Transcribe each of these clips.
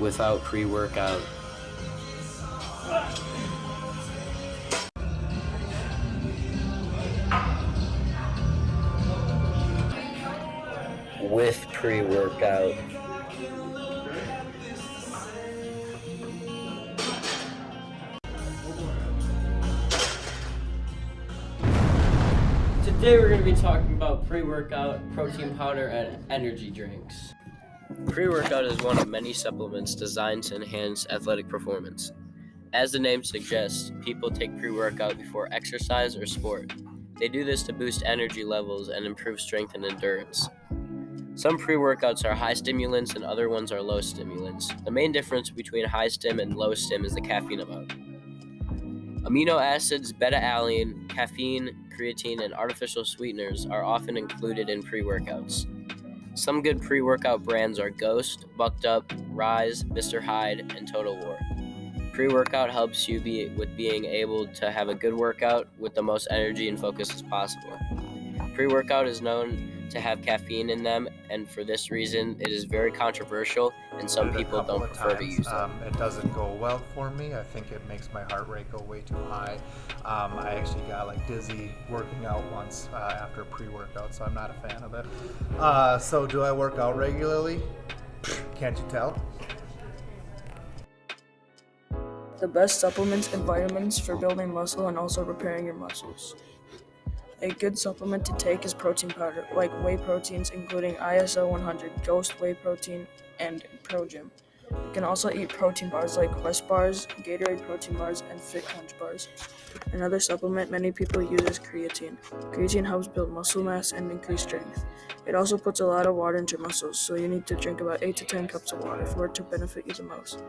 without pre-workout. With pre-workout. Today we're going to be talking about pre-workout, protein powder, and energy drinks. Pre-workout is one of many supplements designed to enhance athletic performance. As the name suggests, people take pre-workout before exercise or sport. They do this to boost energy levels and improve strength and endurance. Some pre-workouts are high stimulants and other ones are low stimulants. The main difference between high stim and low stim is the caffeine amount. Amino acids, beta-alanine, caffeine, creatine, and artificial sweeteners are often included in pre-workouts. Some good pre-workout brands are Ghost, Bucked Up, Rise, Mr. Hyde, and Total War. Pre-workout helps you with being able to have a good workout with the most energy and focus as possible. Pre-workout is known to have caffeine in them, and for this reason, it is very controversial, and some people don't prefer to use them. It doesn't go well for me. I think it makes my heart rate go way too high. I actually got dizzy working out once after pre-workout, so I'm not a fan of it. So do I work out regularly? Can't you tell? The best supplements and vitamins for building muscle and also repairing your muscles. A good supplement to take is protein powder, like whey proteins, including ISO 100, Ghost Whey Protein, and ProGym. You can also eat protein bars like Quest bars, Gatorade protein bars, and Fit Crunch bars. Another supplement many people use is creatine. Creatine helps build muscle mass and increase strength. It also puts a lot of water into your muscles, so you need to drink about 8 to 10 cups of water for it to benefit you the most.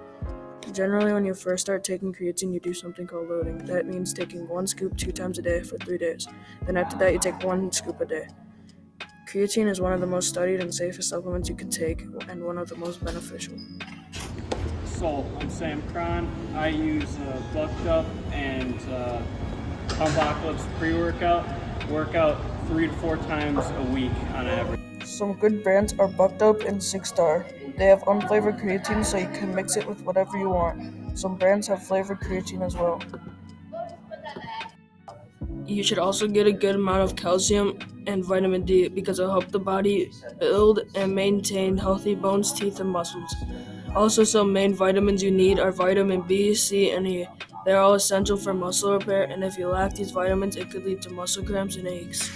Generally, when you first start taking creatine, you do something called loading. That means taking 1 scoop 2 times a day for 3 days. Then after that, you take 1 scoop a day. Creatine is one of the most studied and safest supplements you can take, and one of the most beneficial. So, I'm Sam Cron. I use Bucked Up and Apocalypse pre-workout. Workout 3 to 4 times a week on average. Some good brands are Bucked Up and 6 Star. They have unflavored creatine, so you can mix it with whatever you want. Some brands have flavored creatine as well. You should also get a good amount of calcium and vitamin D because it'll help the body build and maintain healthy bones, teeth, and muscles. Also, some main vitamins you need are vitamin B, C, and E. They're all essential for muscle repair, and if you lack these vitamins, it could lead to muscle cramps and aches.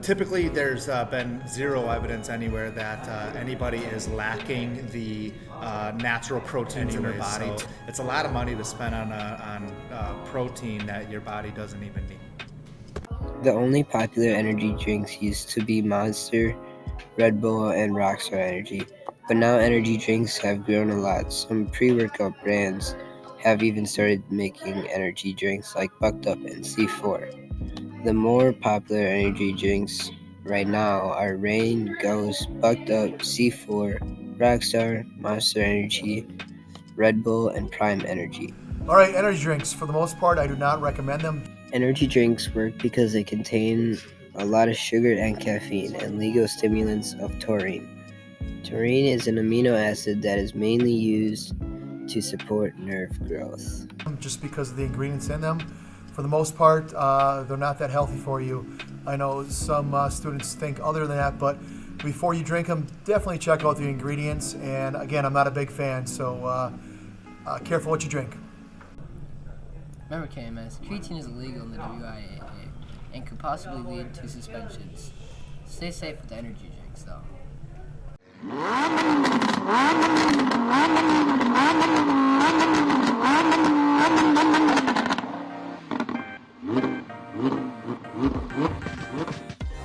Typically, there's been zero evidence anywhere that anybody is lacking the natural proteins in their body. So it's a lot of money to spend on protein that your body doesn't even need. The only popular energy drinks used to be Monster, Red Bull, and Rockstar Energy, but now energy drinks have grown a lot. Some pre-workout brands have even started making energy drinks like Bucked Up and C4. The more popular energy drinks right now are Rain, Ghost, Bucked Up, C4, Rockstar, Monster Energy, Red Bull, and Prime Energy. All right, energy drinks. For the most part, I do not recommend them. Energy drinks work because they contain a lot of sugar and caffeine and legal stimulants of taurine. Taurine is an amino acid that is mainly used to support nerve growth. Just because of the ingredients in them. For the most part, they're not that healthy for you. I know some students think other than that, but before you drink them, definitely check out the ingredients. And again, I'm not a big fan, so careful what you drink. Remember KMS, creatine is illegal in the WIAA and could possibly lead to suspensions. Stay safe with the energy drinks, though.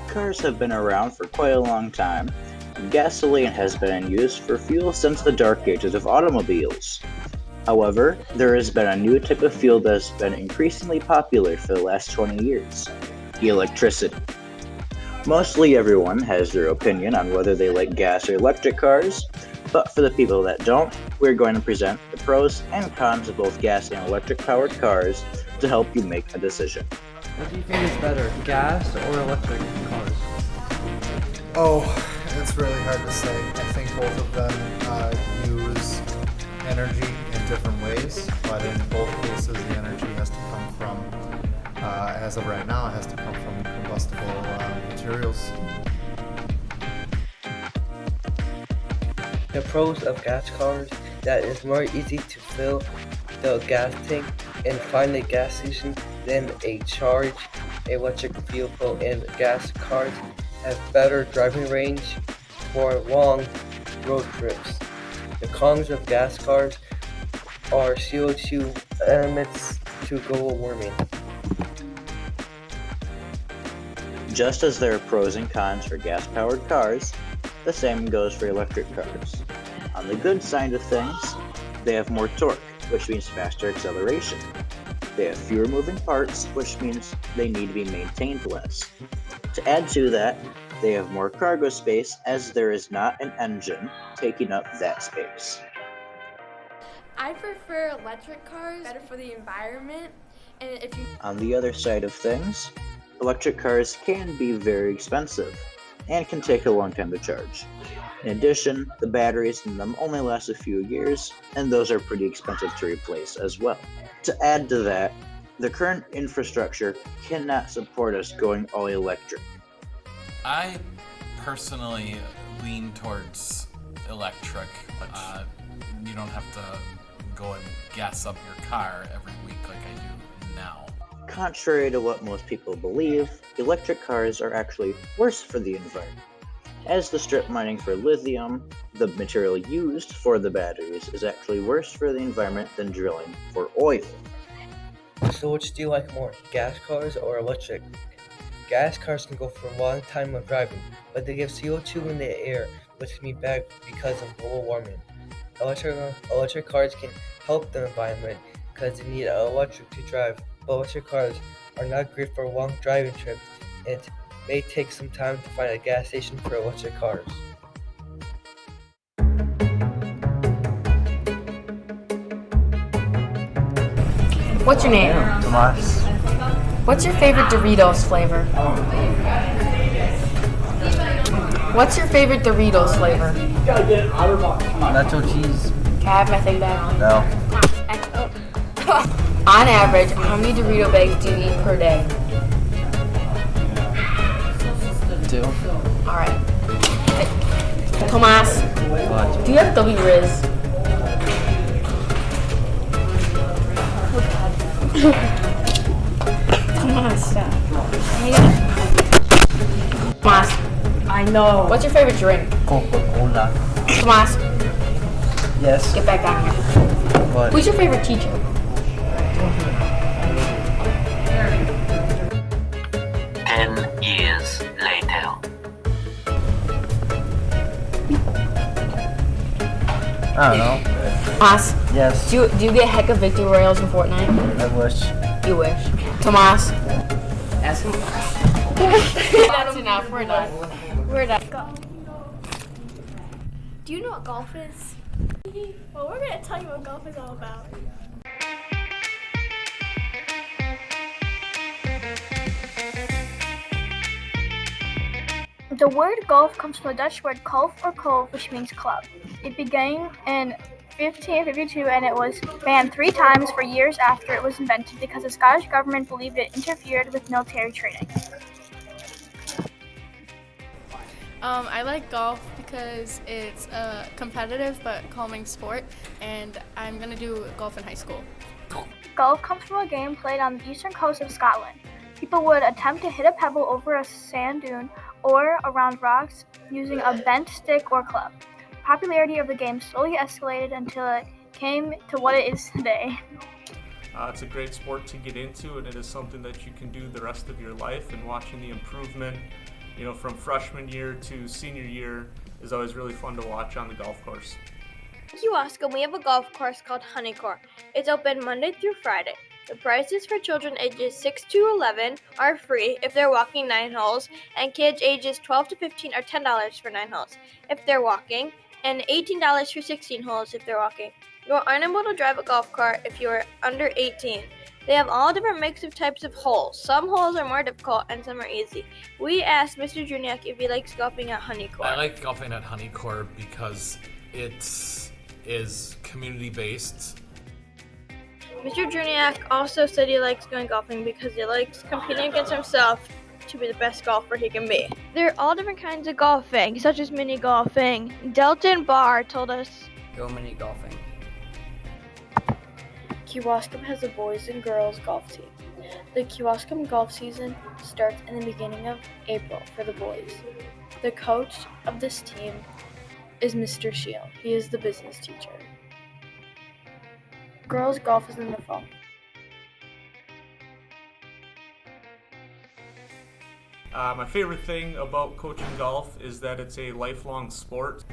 Cars have been around for quite a long time. Gasoline has been in use for fuel since the dark ages of automobiles. However, there has been a new type of fuel that has been increasingly popular for the last 20 years: electricity. Mostly everyone has their opinion on whether they like gas or electric cars, but for the people that don't, we're going to present the pros and cons of both gas and electric powered cars to help you make a decision. What do you think is better, gas or electric cars? Oh, it's really hard to say. I think both of them energy in different ways, but in both cases the energy has to come from, as of right now, it has to come from combustible materials. The pros of gas cars, that it's more easy to fill the gas tank and find a gas station than a charge electric vehicle, and gas cars have better driving range for long road trips. The cons of gas cars are CO2 emits to global warming. Just as there are pros and cons for gas-powered cars, the same goes for electric cars. On the good side of things, they have more torque, which means faster acceleration. They have fewer moving parts, which means they need to be maintained less. To add to that, they have more cargo space, as there is not an engine taking up that space. I prefer electric cars, better for the environment, and if you... On the other side of things, electric cars can be very expensive and can take a long time to charge. In addition, the batteries in them only last a few years, and those are pretty expensive to replace as well. To add to that, the current infrastructure cannot support us going all electric. I personally lean towards electric. You don't have to go and gas up your car every week like I do now. Contrary to what most people believe, electric cars are actually worse for the environment. As the strip mining for lithium, the material used for the batteries, is actually worse for the environment than drilling for oil. So which do you like more, gas cars or electric? Gas cars can go for a long time of driving, but they give CO2 in the air, which can be bad because of global warming. Electric cars can help the environment because they need electric to drive, but electric cars are not great for long driving trips, and it may take some time to find a gas station for electric cars. What's your name? Tomas. What's your favorite Doritos flavor? What's your favorite Doritos flavor? Nacho cheese. Can I have my thing back? No. On average, how many Dorito bags do you eat per day? 2. Alright. Tomas, What? do you have W-Riz? Tomas, stop. Tomas, I know. What's your favorite drink? Coca-Cola. Tomas, Yes. get back down here. What? Who's your favorite teacher? 10 years later. I don't know. Tomas, Yes. do you get heck of victory royals in Fortnite? I wish. You wish. Tomas. Ask him. That's enough. We're done. We're done. Go. Do you know what golf is? Well, we're going to tell you what golf is all about. The word golf comes from the Dutch word kolf or kolf, which means club. It began in 1552 and it was banned 3 times for years after it was invented because the Scottish government believed it interfered with military training. I like golf because it's a competitive but calming sport, and I'm going to do golf in high school. Golf comes from a game played on the eastern coast of Scotland. People would attempt to hit a pebble over a sand dune or around rocks using a bent stick or club. The popularity of the game slowly escalated until it came to what it is today. It's a great sport to get into, and it is something that you can do the rest of your life, and watching the improvement, from freshman year to senior year is always really fun to watch on the golf course. Thank you, Oscar. We have a golf course called Honeycore. It's open Monday through Friday. The prices for children ages 6 to 11 are free if they're walking 9 holes, and kids ages 12 to 15 are $10 for 9 holes if they're walking, and $18 for 16 holes if they're walking. You are unable to drive a golf cart if you are under 18. They have all different mix of types of holes. Some holes are more difficult and some are easy. We asked Mr. Juniak if he likes golfing at Honeycore. I like golfing at Honeycore because it's is community-based. Mr. Juniak also said he likes going golfing because he likes competing against himself to be the best golfer he can be. There are all different kinds of golfing, such as mini golfing. Delton Barr told us, Go mini golfing. Kewaskum has a boys and girls golf team. The Kewaskum golf season starts in the beginning of April for the boys. The coach of this team is Mr. Shield. He is the business teacher. Girls golf is in the fall. My favorite thing about coaching golf is that it's a lifelong sport.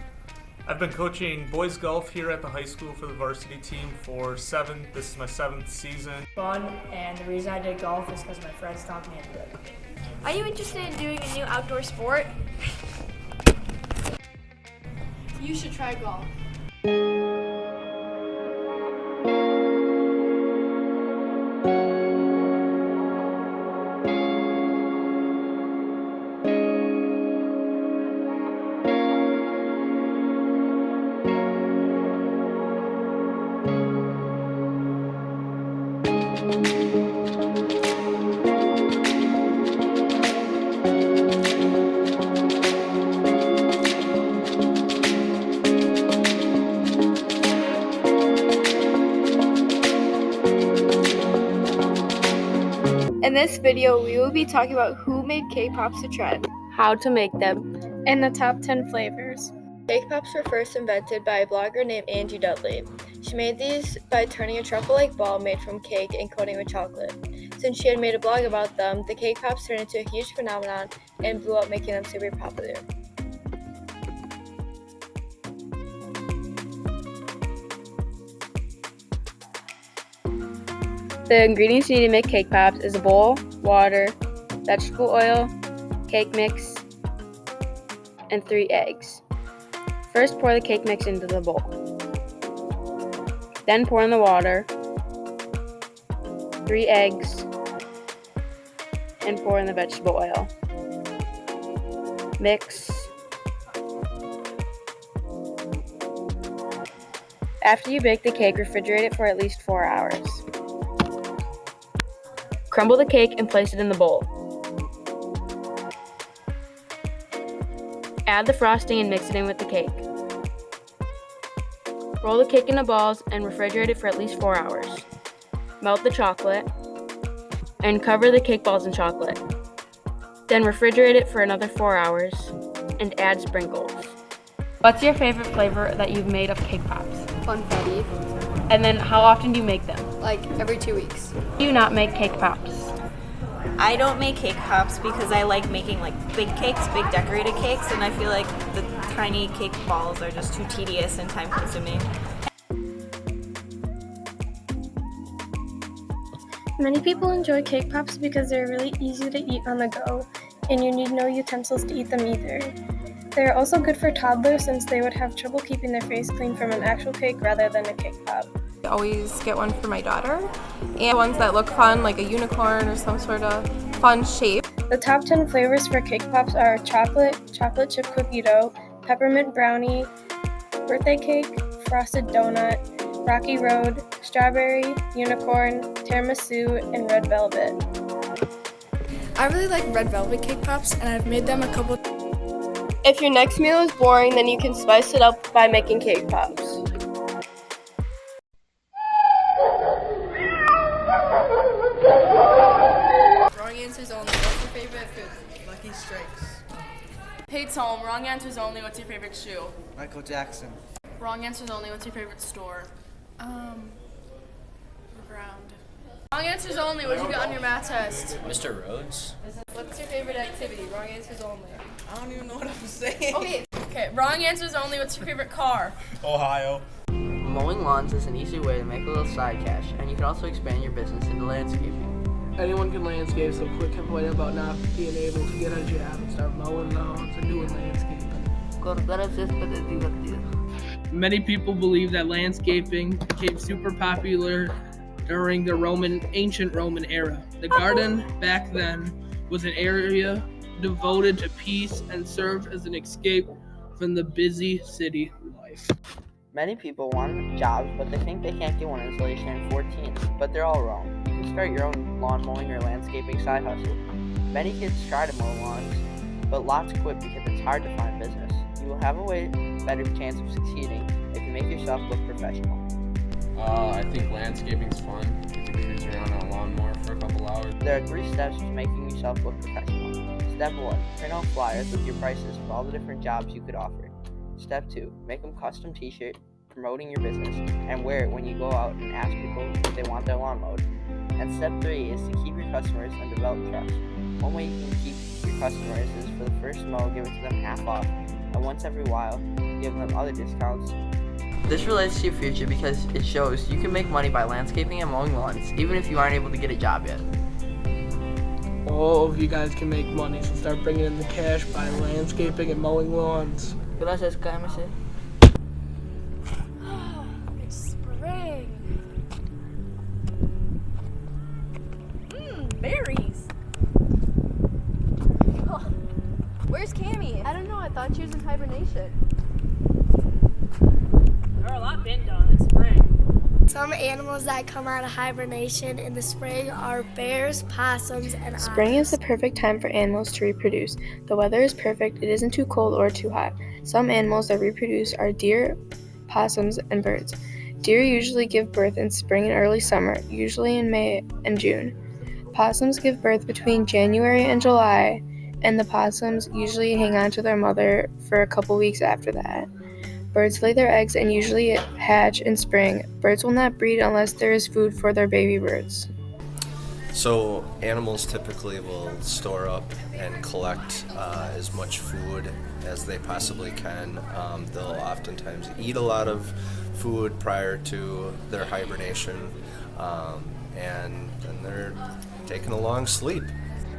I've been coaching boys golf here at the high school for the varsity team this is my 7th season. Fun, and the reason I did golf is because my friends taught me to do it. are you interested in doing a new outdoor sport? You should try golf. In this video, we will be talking about who made cake pops a trend, How to make them. and the top 10 flavors. Cake pops were first invented by a blogger named Angie Dudley. She made these by turning a truffle-like ball made from cake and coating with chocolate. Since she had made a blog about them, the cake pops turned into a huge phenomenon and blew up, making them super popular. The ingredients you need to make cake pops is a bowl, water, vegetable oil, cake mix, and 3 eggs. First, pour the cake mix into the bowl. Then pour in the water, 3 eggs, and pour in the vegetable oil. Mix. After you bake the cake, refrigerate it for at least 4 hours. Crumble the cake and place it in the bowl. Add the frosting and mix it in with the cake. Roll the cake into balls and refrigerate it for at least 4 hours. Melt the chocolate and cover the cake balls in chocolate. Then refrigerate it for another 4 hours and add sprinkles. What's your favorite flavor that you've made of cake pops? Funfetti. And then how often do you make them? Like every 2 weeks. Do you not make cake pops? I don't make cake pops because I like making like big cakes, big decorated cakes, and I feel like the tiny cake balls are just too tedious and time consuming. Many people enjoy cake pops because they're really easy to eat on the go, and you need no utensils to eat them either. They're also good for toddlers since they would have trouble keeping their face clean from an actual cake rather than a cake pop. I always get one for my daughter, and ones that look fun, like a unicorn or some sort of fun shape. The top 10 flavors for cake pops are chocolate chip cookie dough, peppermint brownie, birthday cake, frosted donut, rocky road, strawberry, unicorn, tiramisu, and red velvet. I really like red velvet cake pops, and I've made them a couple. If your next meal is boring, then you can spice it up by making cake pops. Wrong answers only. What's your favorite food? Lucky Strikes. Pate's home. Wrong answers only. What's your favorite shoe? Michael Jackson. Wrong answers only. What's your favorite store? Ground. Wrong answers only. What did you get on your math test? Mr. Rhodes? What's your favorite activity? Wrong answers only. I don't even know what I'm saying. Okay. Wrong answers only. What's your favorite car? Ohio. Mowing lawns is an easy way to make a little side cash, and you can also expand your business into landscaping. Anyone can landscape, so quit complaining about not being able to get a job and start mowing lawns and doing landscaping. Many people believe that landscaping became super popular during the ancient Roman era. The garden back then was an area devoted to peace and served as an escape from the busy city life. Many people want jobs, but they think they can't get one until they turn 14, but they're all wrong. You can start your own lawn mowing or landscaping side hustle. Many kids try to mow lawns, but lots quit because it's hard to find business. You will have a way better chance of succeeding if you make yourself look professional. I think landscaping's fun. Get to cruise around on a lawnmower for a couple hours. There are 3 steps to making yourself look professional. Step 1, print out flyers with your prices for all the different jobs you could offer. Step 2, make them custom t-shirt promoting your business and wear it when you go out and ask people if they want their lawn mowed. And step 3 is to keep your customers and develop trust. One way you can keep your customers is for the first mow, give it to them half off, and once every while, give them other discounts. This relates to your future because it shows you can make money by landscaping and mowing lawns, even if you aren't able to get a job yet. All of you guys can make money, so start bringing in the cash by landscaping and mowing lawns. Gracias, KMS. It's spring. Berries. Oh, where's Cammy? I don't know. I thought she was in hibernation. There are a lot been done in spring. Some animals that come out of hibernation in the spring are bears, possums, and Spring is the perfect time for animals to reproduce. The weather is perfect, it isn't too cold or too hot. Some animals that reproduce are deer, possums, and birds. Deer usually give birth in spring and early summer, usually in May and June. Possums give birth between January and July, and the possums usually hang on to their mother for a couple weeks after that. Birds lay their eggs and usually hatch in spring. Birds will not breed unless there is food for their baby birds. So animals typically will store up and collect as much food as they possibly can. They'll oftentimes eat a lot of food prior to their hibernation, and then they're taking a long sleep.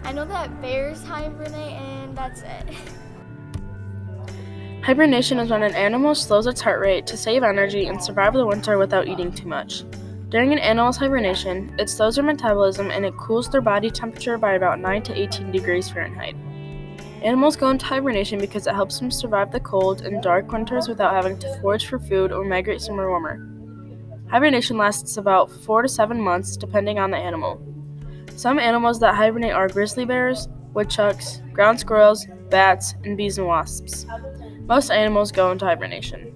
I know that bears hibernate, and that's it. Hibernation is when an animal slows its heart rate to save energy and survive the winter without eating too much. During an animal's hibernation, it slows their metabolism and it cools their body temperature by about 9 to 18 degrees Fahrenheit. Animals go into hibernation because it helps them survive the cold and dark winters without having to forage for food or migrate somewhere warmer. Hibernation lasts about 4 to 7 months depending on the animal. Some animals that hibernate are grizzly bears, woodchucks, ground squirrels, bats, and bees and wasps. Most animals go into hibernation.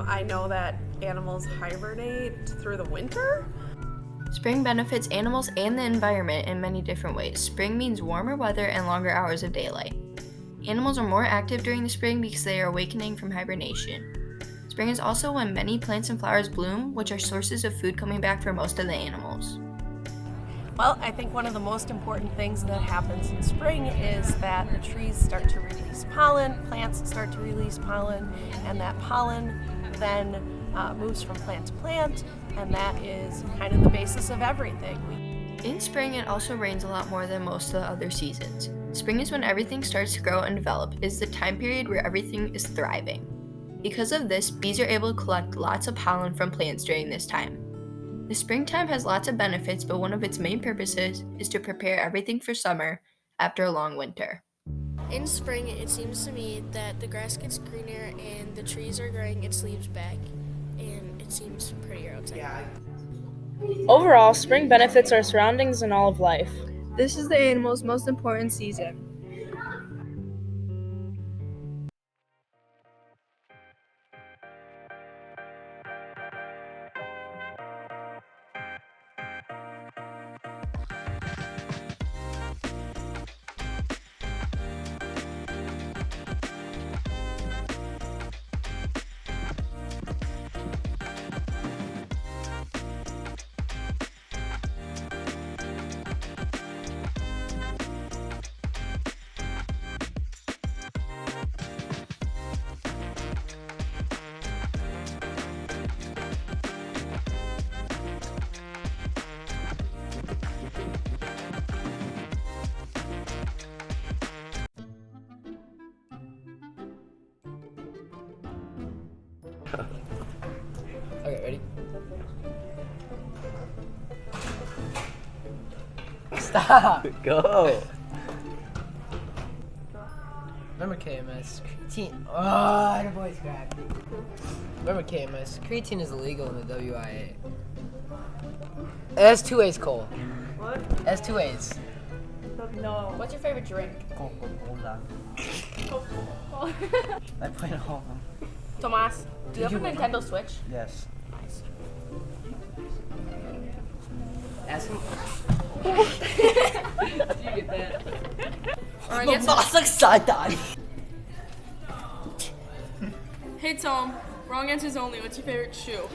I know that animals hibernate through the winter. Spring benefits animals and the environment in many different ways. Spring means warmer weather and longer hours of daylight. Animals are more active during the spring because they are awakening from hibernation. Spring is also when many plants and flowers bloom, which are sources of food coming back for most of the animals. Well, I think one of the most important things that happens in spring is that the trees start to release pollen, plants start to release pollen, and that pollen then moves from plant to plant, and that is kind of the basis of everything. In spring, it also rains a lot more than most of the other seasons. Spring is when everything starts to grow and develop. It's the time period where everything is thriving. Because of this, bees are able to collect lots of pollen from plants during this time. The springtime has lots of benefits, but one of its main purposes is to prepare everything for summer after a long winter. In spring, it seems to me that the grass gets greener and the trees are growing its leaves back, and it seems prettier outside. Overall, spring benefits our surroundings and all of life. This is the animal's most important season. Okay, ready? Stop! Go! Remember KMS? Creatine. Oh, the voice cracked. Remember KMS? Creatine is illegal in the WIA. It has two A's, Cole. What? It has two A's. No. What's your favorite drink? Coca-Cola. I play at home. Tomas, do you have a Nintendo Switch? Yes. Ask him. Do you get that? The boss like side-eye. Hey Tom, wrong answers only. What's your favorite shoe?